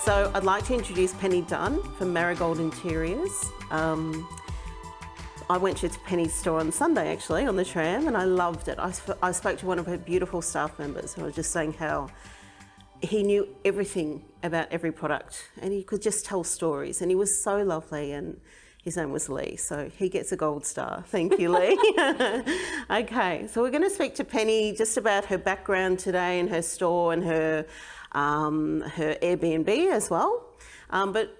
So I'd like to introduce Penny Dunn from Marigold Interiors. I went to Penny's store on Sunday actually on the tram and I loved it. I spoke to one of her beautiful staff members who was just saying how he knew everything about every product and he could just tell stories and he was so lovely, and his name was Lee, so he gets a gold star. Thank you, Lee. Okay, so we're going to speak to Penny just about her background today and her store and her Airbnb as well. But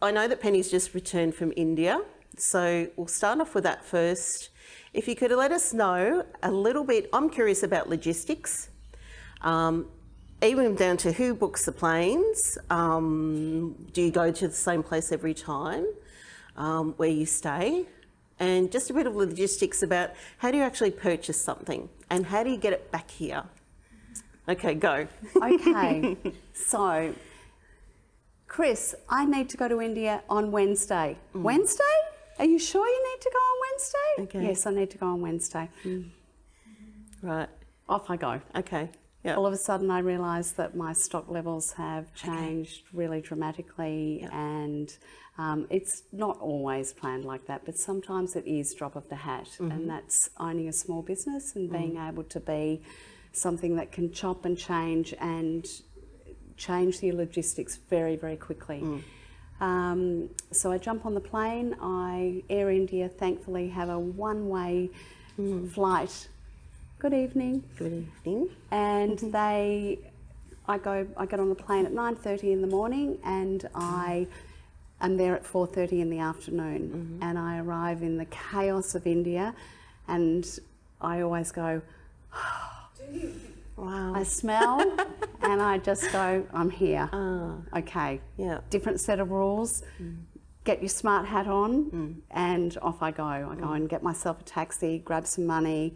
I know that Penny's just returned from India, so we'll start off with that first. If you could let us know a little bit, I'm curious about logistics, even down to who books the planes. Do you go to the same place every time where you stay? And just a bit of logistics about how do you actually purchase something and how do you get it back here? Okay, go. Okay, so Chris, I need to go to India on Wednesday. Wednesday? Are you sure you need to go on Wednesday? Okay. Yes, I need to go on Wednesday. Right. Off I go. Okay. Yeah. All of a sudden I realised that my stock levels have changed really dramatically, and it's not always planned like that, but sometimes it is drop of the hat, and that's owning a small business and being able to be something that can chop and change the logistics very, very quickly. So I jump on the plane. Air India thankfully have a one-way flight. Good evening. Good evening. And I get on the plane at 9:30 in the morning, and I am there at 4:30 in the afternoon, and I arrive in the chaos of India, and I always go, Wow. I smell and I just go, I'm here. Okay. Yeah. Different set of rules. Get your smart hat on and off I go. I go and get myself a taxi, grab some money,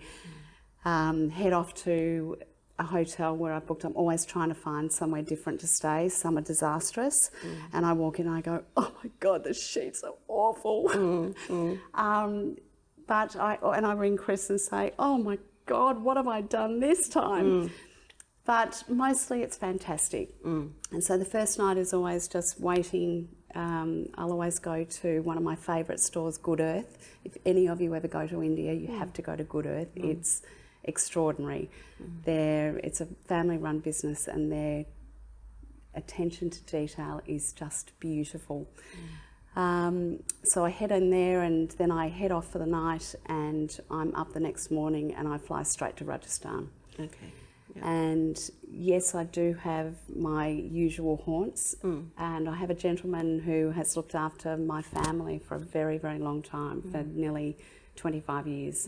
head off to a hotel where I booked. I'm always trying to find somewhere different to stay. Some are disastrous. And I walk in and I go, oh my God, the sheets are awful. But I ring Chris and say, oh my God, what have I done this time? But mostly it's fantastic. And so the first night is always just waiting. I'll always go to one of my favourite stores, Good Earth. If any of you ever go to India, you have to go to Good Earth. It's extraordinary. It's a family-run business, and their attention to detail is just beautiful. So I head in there and then I head off for the night, and I'm up the next morning and I fly straight to Rajasthan. Okay. Yeah. And yes, I do have my usual haunts, and I have a gentleman who has looked after my family for a very, very long time, for nearly 25 years,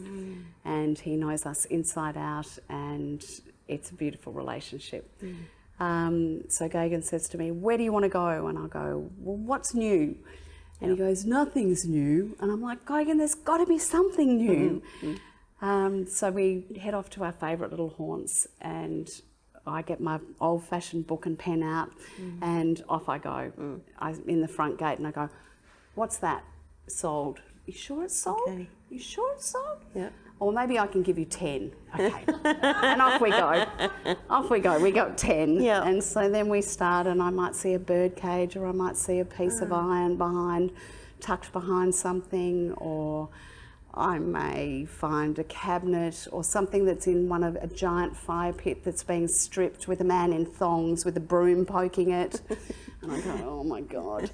and he knows us inside out, and it's a beautiful relationship. So Gagan says to me, where do you want to go? And I go, well, what's new? And he goes, nothing's new. And I'm like, Gagan, there's got to be something new. So we head off to our favourite little haunts, and I get my old-fashioned book and pen out, and off I go. I'm in the front gate and I go, what's that? Sold. You sure it's sold? Okay. You sure it's sold? Yeah. Or maybe I can give you 10. Okay. And off we go. Off we go. We got 10. Yeah. And so then we start, and I might see a bird cage, or I might see a piece of iron tucked behind something, or I may find a cabinet or something that's in a giant fire pit that's being stripped with a man in thongs with a broom poking it. And I go, oh my God.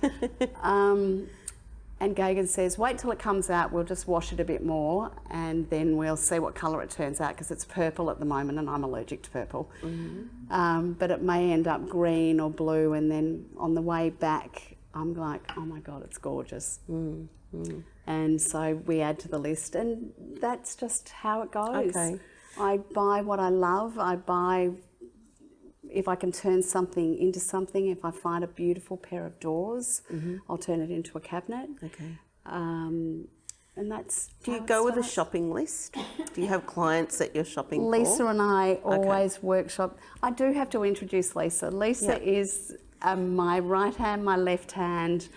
And Gagan says, wait till it comes out, we'll just wash it a bit more, and then we'll see what colour it turns out, because it's purple at the moment and I'm allergic to purple. But it may end up green or blue, and then on the way back, I'm like, oh my God, it's gorgeous. And so we add to the list, and that's just how it goes. Okay. I buy what I love. I buy, if I can turn something into something, if I find a beautiful pair of doors, I'll turn it into a cabinet. Okay. And that's Do you how it go with a starts. shopping list? Do you have clients that you're shopping Lisa for? and I always workshop. I do have to introduce Lisa. Lisa is my right hand, my left hand.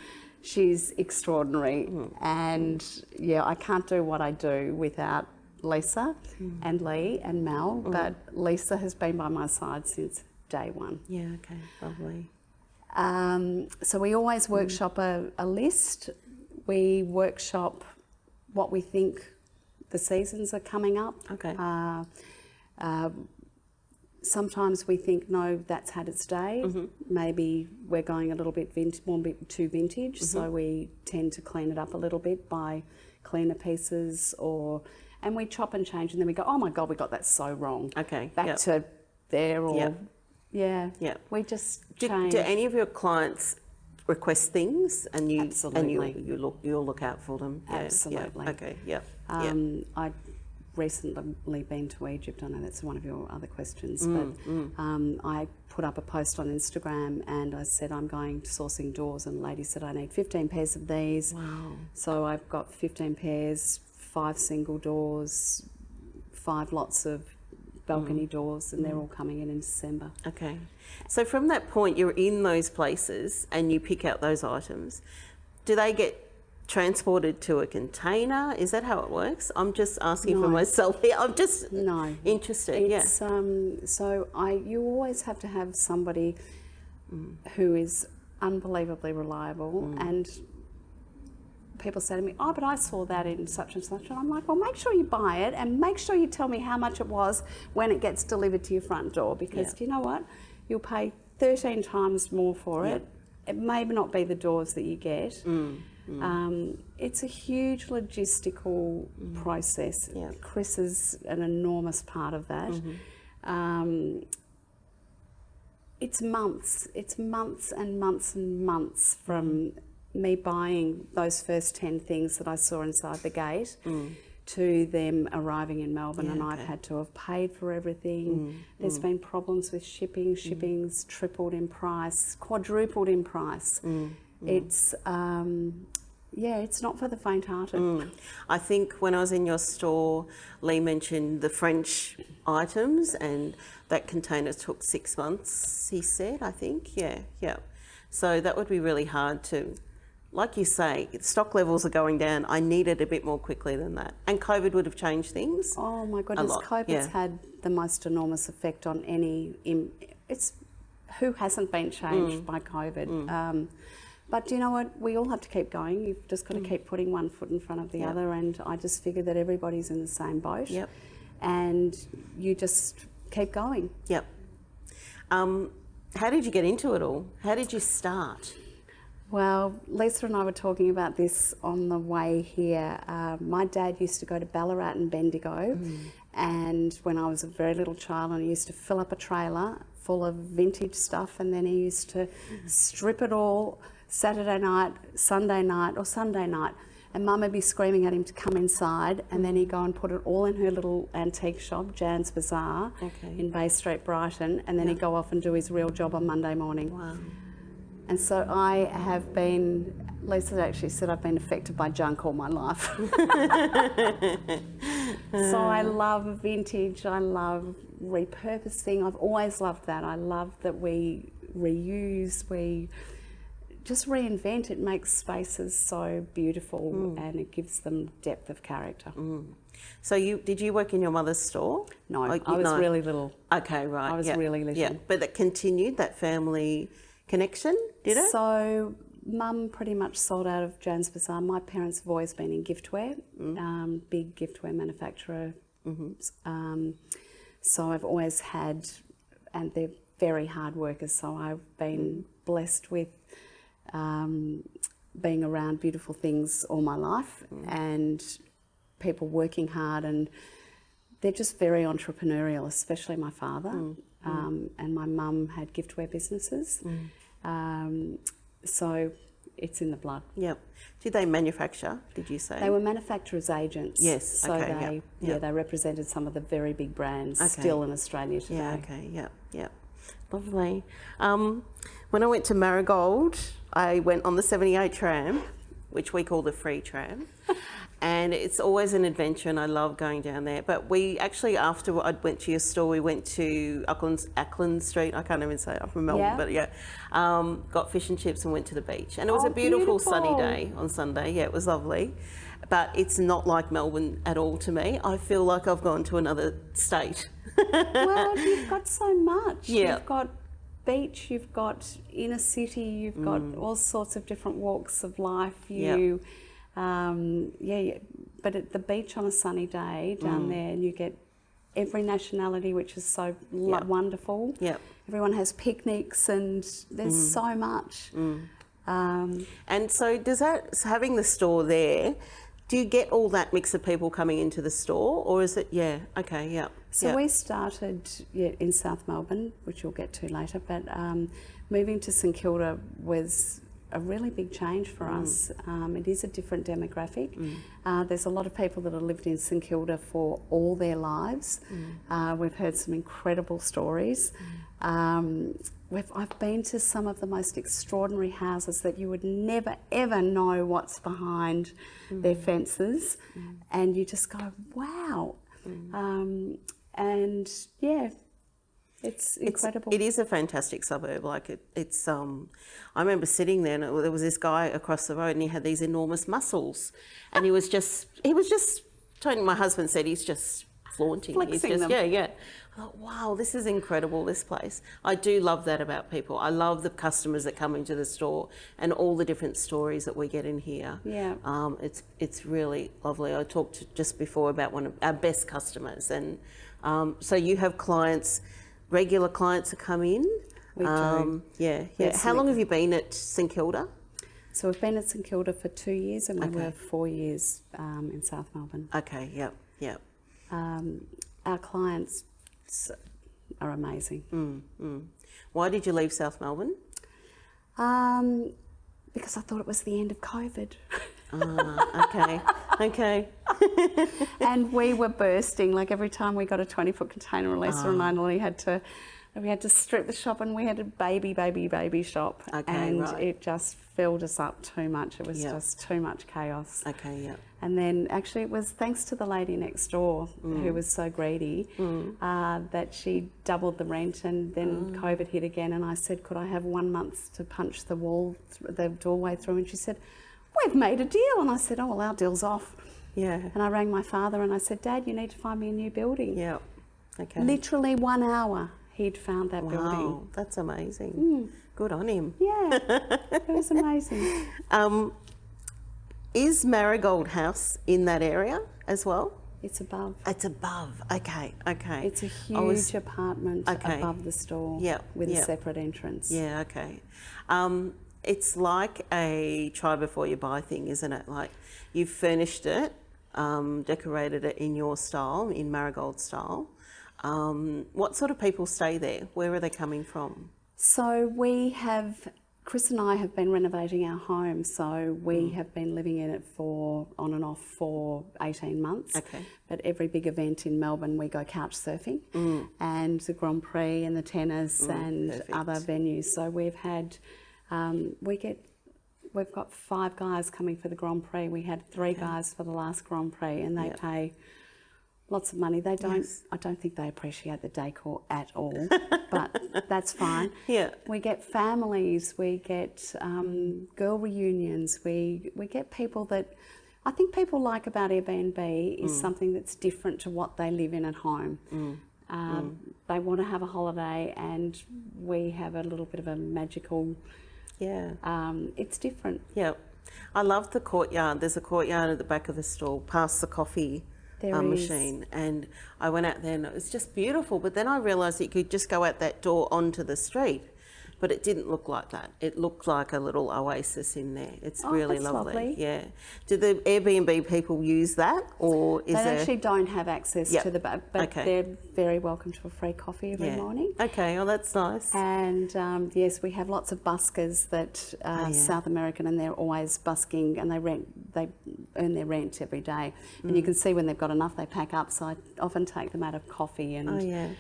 She's extraordinary, and yeah, I can't do what I do without Lisa and Lee and Mel, but Lisa has been by my side since day one. Yeah, okay, lovely. So we always workshop a list. We workshop what we think the seasons are coming up. Okay. Sometimes we think, no, that's had its day. Maybe we're going a little bit too vintage, so we tend to clean it up a little bit by cleaner pieces, and we chop and change, and then we go, oh my God, we got that so wrong. Okay. Back to there, or Yeah. we just Do change. any of your clients request things and you Absolutely. and you'll look out for them? Yeah, Absolutely. Yeah. Okay. Yeah. I recently been to Egypt. I know that's one of your other questions, but I put up a post on Instagram and I said I'm going to sourcing doors, and the lady said I need 15 pairs of these. Wow. So I've got 15 pairs, 5 single doors, 5 lots of balcony doors, and they're all coming in December. Okay. So from that point, you're in those places and you pick out those items. Do they get transported to a container? Is that how it works? I'm just asking for myself here. I'm just interested. It's, so you always have to have somebody who is unbelievably reliable, and people say to me, oh, but I saw that in such and such, and I'm like, well, make sure you buy it and make sure you tell me how much it was when it gets delivered to your front door, because do you know what? You'll pay 13 times more for it. It may not be the doors that you get. It's a huge logistical process. Chris is an enormous part of that. It's months and months and months from me buying those first 10 things that I saw inside the gate to them arriving in Melbourne, and I've had to have paid for everything. There's been problems with shipping. Shipping's tripled in price, quadrupled in price. It's it's not for the faint-hearted. I think when I was in your store, Lee mentioned the French items, and that container took 6 months, he said, I think. Yeah. So that would be really hard to, like you say, stock levels are going down. I need it a bit more quickly than that. And COVID would have changed things. Oh my goodness, COVID's had the most enormous effect on who hasn't been changed by COVID. But do you know what? We all have to keep going. You've just got to keep putting one foot in front of the other, and I just figure that everybody's in the same boat. And you just keep going. How did you get into it all? How did you start? Well, Lisa and I were talking about this on the way here. My dad used to go to Ballarat and Bendigo, and when I was a very little child, I used to fill up a trailer full of vintage stuff, and then he used to strip it all Saturday night, Sunday night, or Sunday night, and Mum would be screaming at him to come inside, and then he'd go and put it all in her little antique shop, Jan's Bazaar, in Bay Street, Brighton, and then he'd go off and do his real job on Monday morning. Wow. And so I have been, Lisa actually said I've been affected by junk all my life. So I love vintage, I love repurposing, I've always loved that. I love that we reuse, we just reinvent. It makes spaces so beautiful and it gives them depth of character. So did you work in your mother's store? No, I was really little. Okay, right. I was really little. Yeah, but that continued, that family connection, did it? So Mum pretty much sold out of Jan's Bazaar. My parents have always been in giftware, big giftware manufacturer. So I've always had, and they're very hard workers, so I've been blessed with being around beautiful things all my life and people working hard, and they're just very entrepreneurial, especially my father. And my mum had giftware businesses. So it's in the blood. Yep. Did they manufacture, did you say? They were manufacturers' agents. Yes, So okay, they represented some of the very big brands still in Australia today. Yeah, okay, yep. Lovely. When I went to Marigold, I went on the 78 tram, which we call the free tram. And it's always an adventure, and I love going down there. But we actually, after I went to your store, we went to Auckland Street. I can't even say it. I'm from Melbourne, but got fish and chips and went to the beach. And it was a beautiful sunny day on Sunday. Yeah, it was lovely. But it's not like Melbourne at all to me. I feel like I've gone to another state. Well, you've got so much. Yeah. You've got beach, you've got inner city, you've got all sorts of different walks of life. But at the beach on a sunny day down there, and you get every nationality, which is so wonderful. Yeah. Everyone has picnics, and there's so much. And so having the store there, do you get all that mix of people coming into the store, or is it, So we started in South Melbourne, which we'll get to later, but moving to St Kilda was a really big change for us. It is a different demographic. There's a lot of people that have lived in St Kilda for all their lives. We've heard some incredible stories. I've been to some of the most extraordinary houses that you would never ever know what's behind their fences, and you just go, wow. And yeah, it's incredible. It is a fantastic suburb. Like it's. I remember sitting there, and there was this guy across the road, and he had these enormous muscles, and he was just. My husband said he's just flaunting. Flexing them. Yeah. I thought, wow, this is incredible, this place. I do love that about people. I love the customers that come into the store and all the different stories that we get in here. Yeah. It's really lovely. I talked just before about one of our best customers, and so you have clients, regular clients that come in. We do. Yeah. Yes, How long have you been at St Kilda? So we've been at St Kilda for 2 years, and we were 4 years in South Melbourne. Okay. Yep. Our clients are amazing. Why did you leave South Melbourne? Because I thought it was the end of COVID. Okay. And we were bursting. Like every time we got a 20-foot container release, we had to strip the shop, and we had a baby shop. Okay, and right. it just filled us up too much. It was just too much chaos. Okay, yeah. And then actually it was thanks to the lady next door who was so greedy that she doubled the rent, and then COVID hit again, and I said, could I have 1 month to punch the doorway through? And she said, we've made a deal. And I said, oh, well, our deal's off. Yeah. And I rang my father and I said, Dad, you need to find me a new building. Yeah. Okay. Literally 1 hour he'd found that building. Wow, that's amazing. Good on him. Yeah, it was amazing. Is Marigold House in that area as well? It's above. It's above. Okay. It's a huge apartment above the store with a separate entrance. Yeah, okay. It's like a try before you buy thing, isn't it? Like you've furnished it, decorated it in your style, in Marigold style. What sort of people stay there? Where are they coming from? So Chris and I have been renovating our home, so we have been living in it on and off for 18 months. Okay. But every big event in Melbourne, we go couch surfing, and the Grand Prix and the tennis and other venues. So we've had, we've got 5 guys coming for the Grand Prix. We had 3 guys for the last Grand Prix, and they pay lots of money. They don't. Yes. I don't think they appreciate the decor at all, but that's fine. Yeah. We get families. We get girl reunions. We get people that I think people like about Airbnb is something that's different to what they live in at home. They want to have a holiday, and we have a little bit of a magical. Yeah. It's different. Yeah. I love the courtyard. There's a courtyard at the back of the store, past the coffee machine, and I went out there and it was just beautiful, but then I realised that you could just go out that door onto the street, but it didn't look like that. It looked like a little oasis in there. It's really lovely. Yeah. Do the Airbnb people use that, or is they there... actually don't have access to the but they're very welcome to a free coffee every morning. Okay, oh, that's nice. And yes, we have lots of buskers that are South American, and they're always busking, and they earn their rent every day. And you can see when they've got enough, they pack up. So I often take them out of coffee and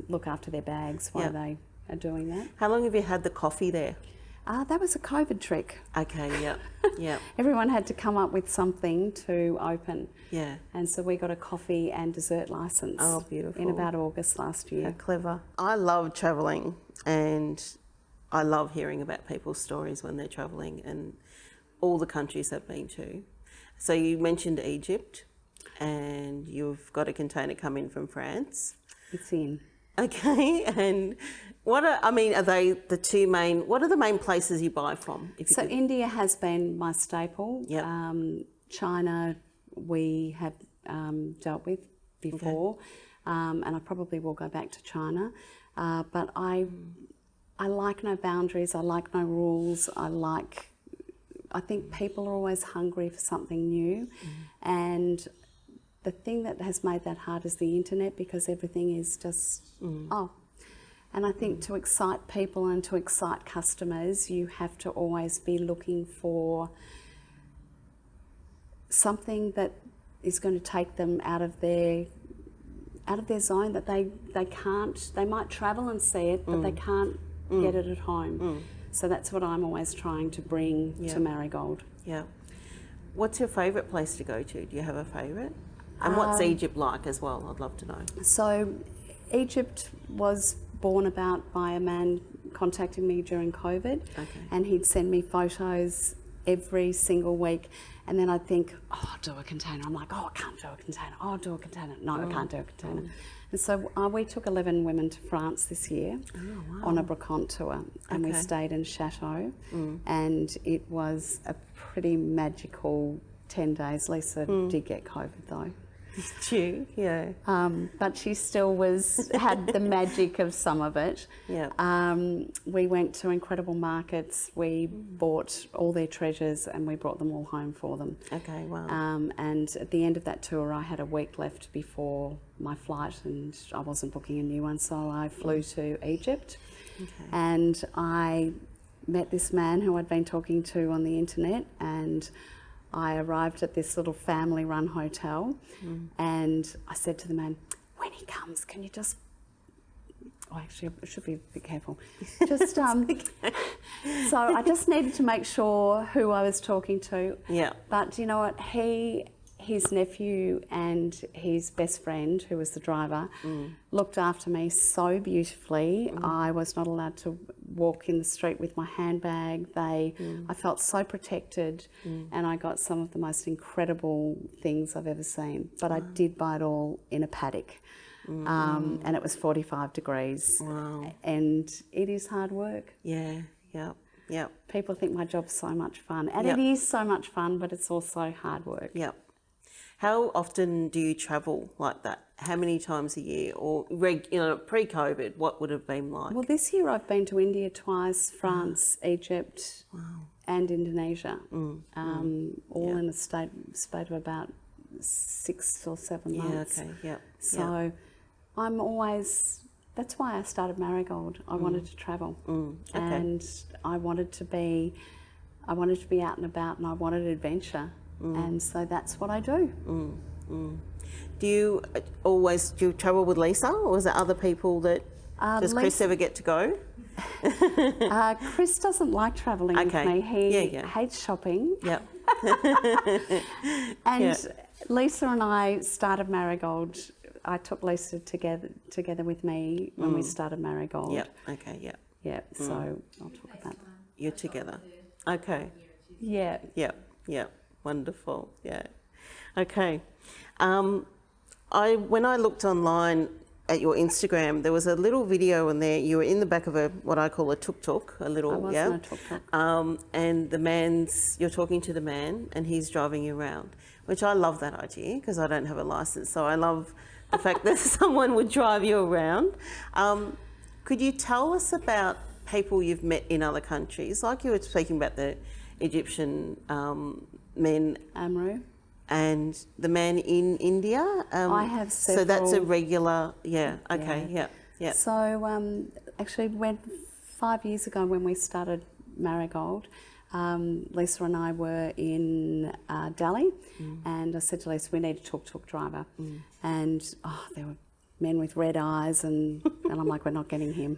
look after their bags while they are doing that. How long have you had the coffee there? That was a COVID trick. Okay, yeah. Everyone had to come up with something to open. Yeah. And so we got a coffee and dessert licence. Oh, beautiful. In about August last year. How clever. I love travelling, and I love hearing about people's stories when they're travelling and all the countries they've been to. So you mentioned Egypt, and you've got a container come in from France. It's in. Okay, and are they the two main, what are the main places you buy from? If you So could? India has been my staple. Yep. China we have dealt with before, and I probably will go back to China. But I like no boundaries. I like no rules. I think people are always hungry for something new, and the thing that has made that hard is the internet, because everything is just And I think to excite people and to excite customers, you have to always be looking for something that is going to take them out of their zone, that they might travel and see it, but they can't get it at home. So that's what I'm always trying to bring to Marigold. Yeah. What's your favourite place to go to? Do you have a favourite? And what's Egypt like as well? I'd love to know. So Egypt was born about by a man contacting me during COVID, and he'd send me photos every single week, and then I'd think, oh, I'll do a container. I'm like, oh, I can't do a container. Oh, I'll do a container. No, I can't do a container. And so we took 11 women to France this year on a brocante tour, and we stayed in Chateau, and it was a pretty magical 10 days. Lisa did get COVID though. True, yeah. But she still had the magic of some of it. Yeah. We went to incredible markets. We bought all their treasures and we brought them all home for them. Okay, wow. And at the end of that tour, I had a week left before my flight, and I wasn't booking a new one, so I flew to Egypt. And I met this man who I'd been talking to on the internet, and I arrived at this little family-run hotel, and I said to the man, when he comes, can you just... Oh, actually, I should be a bit careful. Just, so I just needed to make sure who I was talking to. Yeah. But you know what? His nephew and his best friend, who was the driver, looked after me so beautifully. I was not allowed to walk in the street with my handbag. I felt so protected, and I got some of the most incredible things I've ever seen. But I did buy it all in a paddock, and it was 45 degrees. Wow. And it is hard work. Yeah, yeah, yeah. People think my job's so much fun, and it is so much fun, but it's also hard work. Yeah. How often do you travel like that? How many times a year? Or pre-COVID, what would it have been like? Well, this year I've been to India twice, France, Egypt, and Indonesia, all in a spate of about 6 or 7 months. Yeah, okay, yeah. So I'm always... That's why I started Marigold. I wanted to travel, and I wanted to be out and about, and I wanted adventure. And so that's what I do. Do you travel with Lisa, or is there other people that does Chris ever get to go? Chris doesn't like travelling with me. He hates shopping. Yeah. And Lisa and I started Marigold. I took Lisa together with me when we started Marigold. Yeah. Okay. Yeah. Yeah. So I'll talk about that. You're together. Okay. Yeah. Yeah. Yeah. Wonderful. Yeah. Okay. When I looked online at your Instagram, there was a little video in there. You were in the back of what I call a tuk-tuk, a little, I was in a tuk-tuk. And you're talking to the man, and he's driving you around, which I love that idea because I don't have a license. So I love the fact that someone would drive you around. Could you tell us about people you've met in other countries? Like you were speaking about the Egyptian men. Amru. And the man in India? I have several. So that's a regular, okay, yeah. So actually, 5 years ago when we started Marigold, Lisa and I were in Delhi, and I said to Lisa, we need a tuk-tuk driver. And there were men with red eyes, and I'm like, we're not getting him.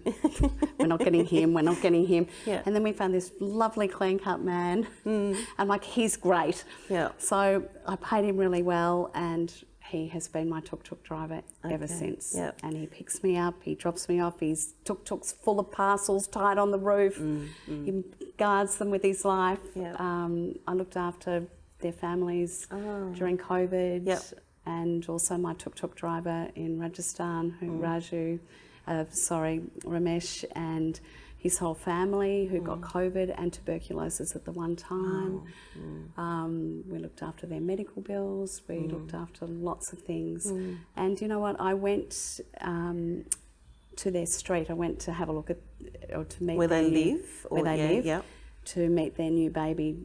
We're not getting him. Yeah. And then we found this lovely clean-cut man. I'm like, he's great. Yeah. So I paid him really well, and he has been my tuk-tuk driver ever since. Yeah. And he picks me up, he drops me off, his tuk-tuk's full of parcels tied on the roof. He guards them with his life. Yeah. I looked after their families during COVID. Yep. And also my tuk-tuk driver in Rajasthan, Raju, Ramesh and his whole family who got COVID and tuberculosis at the one time. We looked after their medical bills. We looked after lots of things. And you know what? I went to their street. I went to have a look at, or to meet where they live, to meet their new baby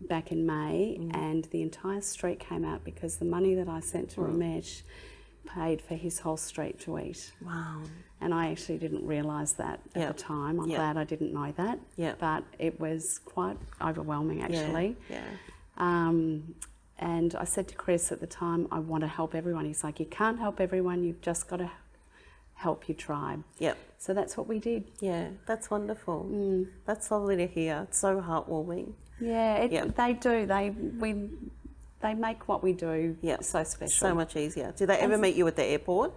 back in May, and the entire street came out because the money that I sent to Ramesh paid for his whole street to eat. Wow. And I actually didn't realise that at the time. I'm glad I didn't know that. But it was quite overwhelming, actually. And I said to Chris at the time, I want to help everyone. He's like, you can't help everyone, you've just got to help your tribe. So that's what we did. Yeah, that's wonderful. That's lovely to hear. It's so heartwarming. Yeah, they do. They make what we do so special. So much easier. Do they ever meet you at the airport?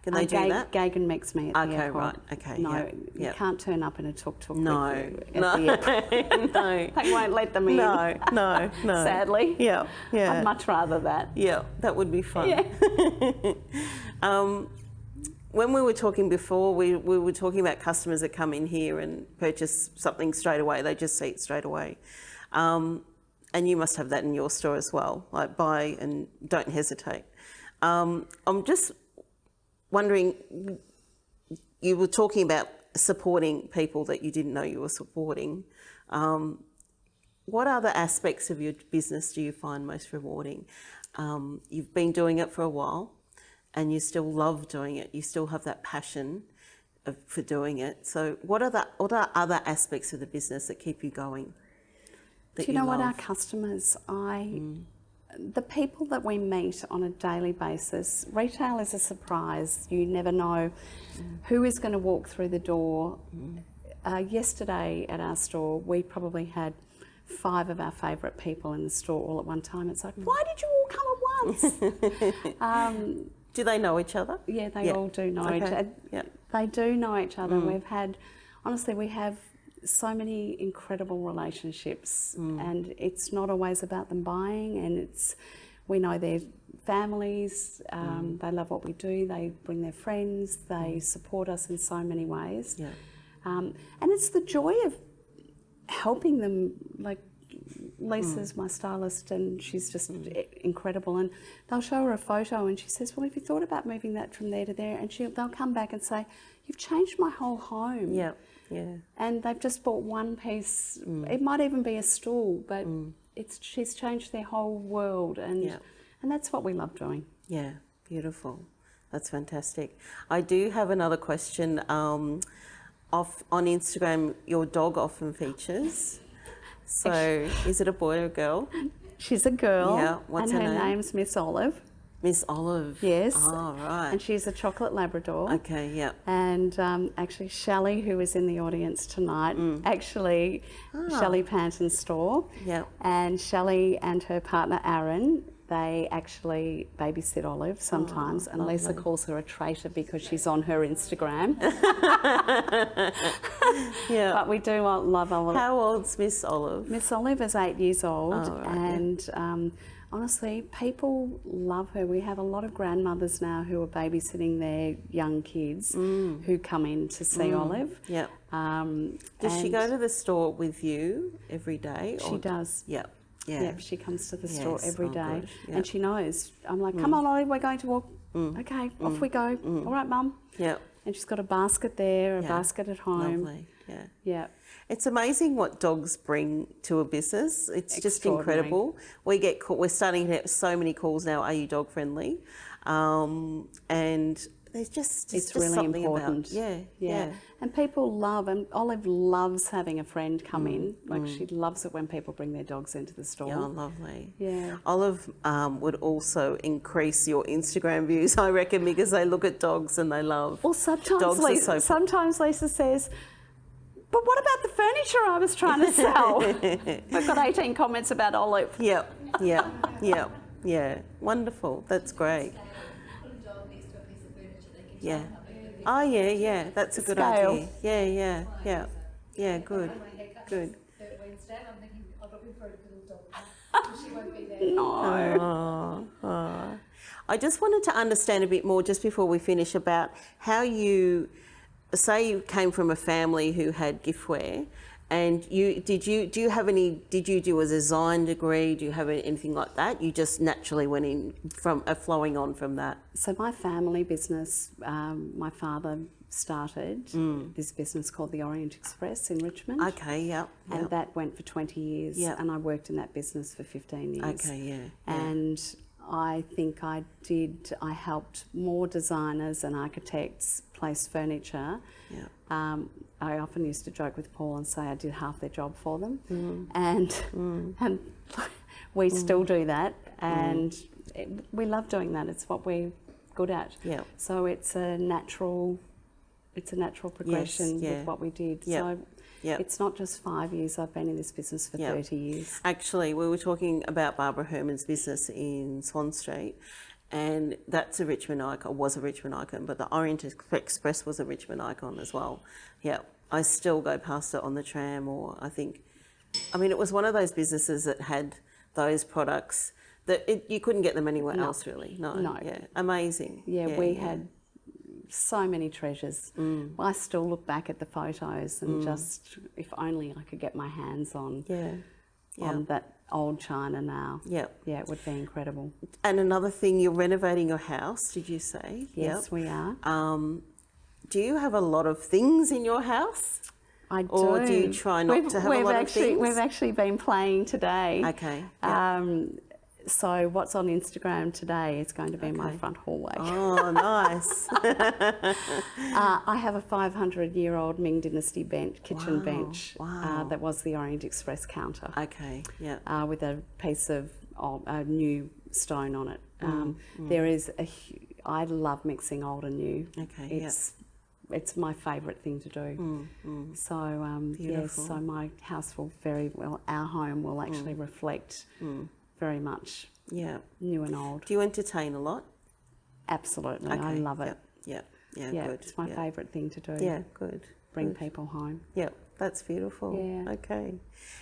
Can they do that? Gagan meets me at the airport. Right. Okay. No, you can't turn up in a tuk-tuk. No. At the airport. No. They won't let them in. No. Sadly. Yeah. I'd much rather that. Yeah, that would be fun. When we were talking before, we were talking about customers that come in here and purchase something straight away. They just see it straight away. And you must have that in your store as well, like buy and don't hesitate. I'm just wondering, you were talking about supporting people that you didn't know you were supporting. What other aspects of your business do you find most rewarding? You've been doing it for a while and you still love doing it. You still have that passion for doing it. So what are other aspects of the business that keep you going? Do you know what, our customers, the people that we meet on a daily basis, retail is a surprise. You never know who is going to walk through the door. Yesterday at our store, we probably had 5 of our favourite people in the store all at one time. It's like, why did you all come at once? Do they know each other? Yeah, they all do know each other. They do know each other. Honestly, we have so many incredible relationships, and it's not always about them buying, and we know their families, they love what we do, they bring their friends, they support us in so many ways. And it's the joy of helping them. Like Lisa's my stylist, and she's just incredible, and they'll show her a photo and she says, well, have you thought about moving that from there to there? And they'll come back and say, you've changed my whole home. And they've just bought one piece. It might even be a stool, but she's changed their whole world, and that's what we love doing. Yeah, beautiful. That's fantastic. I do have another question. On Instagram, your dog often features. So, is it a boy or a girl? She's a girl. Yeah. What's her name? And her name's Miss Olive. Miss Olive. Yes. Oh, right. And she's a chocolate Labrador. Okay, yeah. And actually, Shelley, who is in the audience tonight, Shelley Panton's store. Yeah. And Shelley and her partner, Aaron, they actually babysit Olive sometimes. And lovely. Lisa calls her a traitor because she's on her Instagram. But we do love Olive. How old's Miss Olive? Miss Olive is 8 years old. Honestly, people love her. We have a lot of grandmothers now who are babysitting their young kids who come in to see Olive. Yeah. Does she go to the store with you every day? She does. Yeah. Yeah, she comes to the store every day. Good. And she knows. I'm like, come on, Olive, we're going to walk. Okay, off we go. All right, Mum. Yeah. And she's got a basket there, a basket at home. Lovely. Yeah. Yeah. It's amazing what dogs bring to a business. It's just incredible. We're starting to have so many calls now. Are you dog friendly? And there's just it's just really something important. Yeah. And people love, and Olive loves having a friend come in. Like she loves it when people bring their dogs into the store. Oh, lovely. Yeah. Olive would also increase your Instagram views, I reckon, because they look at dogs and they love. Well, sometimes Lisa says, but what about the furniture I was trying to sell? I've got 18 comments about Olive. Yeah. Wonderful. That's great. Yeah. Oh, yeah. That's a good idea. Yeah. Yeah, good. Good. No. I just wanted to understand a bit more just before we finish about how you, say you came from a family who had giftware, and do you do a design degree? Do you have anything like that? You just naturally went in from flowing on from that. So my family business, my father started this business called the Orient Express in Richmond. Okay, yep. And that went for 20 years. Yep. And I worked in that business for 15 years. Okay, yeah. And I think I helped more designers and architects place furniture. Yeah. I often used to joke with Paul and say I did half their job for them. And we still do that. And we love doing that. It's what we're good at. Yeah. So it's a natural progression with what we did. Yep. So Yep. it's not just 5 years, I've been in this business for 30 years. Actually, we were talking about Barbara Herman's business in Swan Street, and that's a Richmond icon, was a Richmond icon, but the Orient Express was a Richmond icon as well. Yeah, I still go past it on the tram, or it was one of those businesses that had those products that you couldn't get them anywhere else really. No. Yeah, amazing. Yeah, we had so many treasures. I still look back at the photos and just, if only I could get my hands on that old china now. Yeah, it would be incredible. And another thing, you're renovating your house, did you say? Yes, we are. Do you have a lot of things in your house? I do. Or do you try not to have a lot of things? We've actually been playing today. Okay. So what's on Instagram today is going to be my front hallway. Oh, nice. I have a 500-year-old Ming Dynasty kitchen bench that was the Orient Express counter. Okay, yeah. With a piece of new stone on it. There is I love mixing old and new. Okay, it's my favourite thing to do. So yes, so my house will our home will actually reflect very much new and old. Do you entertain a lot? Absolutely, I love it. Yeah, good. It's my favourite thing to do. Yeah, good. Bring people home. Yeah, that's beautiful. Yeah. Okay.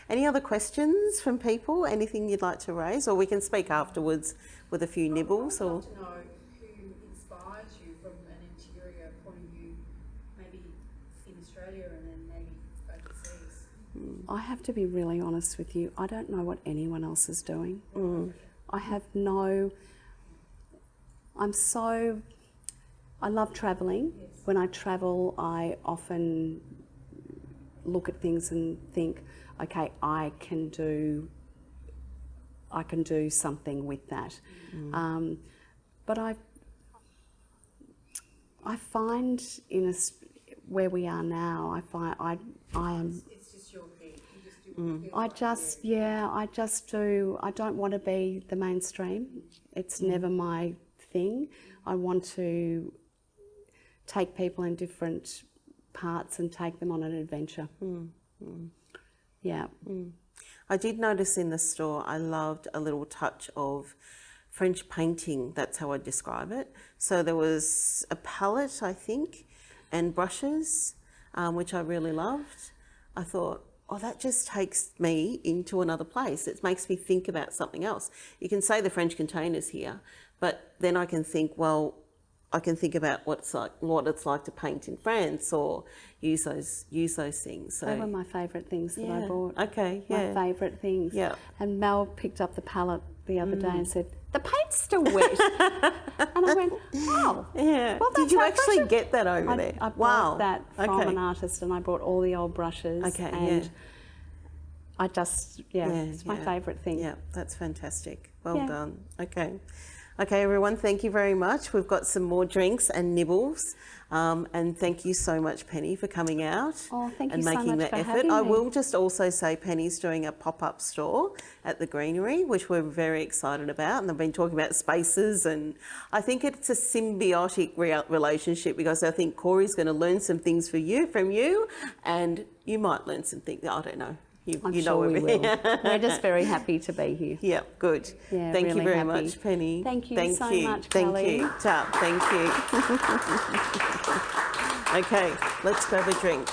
Any other questions from people? Anything you'd like to raise? Or we can speak afterwards with a few nibbles. I'd love to know who inspires you from an interior point of view, maybe in Australia and then maybe overseas. I have to be really honest with you. I don't know what anyone else is doing. I love travelling. Yes. When I travel, I often look at things and think, okay, I can do something with that. But I find where we are now, I am. It's just your thing. You just do what you feel I don't want to be the mainstream. It's never my thing. I want to take people in different parts and take them on an adventure. Yeah. I did notice in the store, I loved a little touch of French painting. That's how I describe it. So there was a palette, I think, and brushes, which I really loved. I thought, that just takes me into another place. It makes me think about something else. You can say the French containers here, but then I can think, I can think about what it's like to paint in France or use those things. So they were my favourite things that I bought. Okay, my favourite things. Yeah. And Mel picked up the palette the other day and said, "The paint's still wet." And I went, "Oh, yeah." Well, did you actually get that over there? I bought that from an artist, and I bought all the old brushes. Okay, and I just, it's my favourite thing. Yeah, that's fantastic. Well done. Okay, everyone, thank you very much. We've got some more drinks and nibbles. And thank you so much, Penny, for coming out and making the effort. I will just also say Penny's doing a pop-up store at the Greenery, which we're very excited about. And they've been talking about spaces, and I think it's a symbiotic relationship, because I think Corey's going to learn some things from you, and you might learn some things. I don't know. I'm sure we will. We're just very happy to be here. Yeah, good. Yeah, thank really you very happy. much, Penny. Thank you so much, Thank Kelly. you. Ciao. Thank you. Okay, let's grab a drink.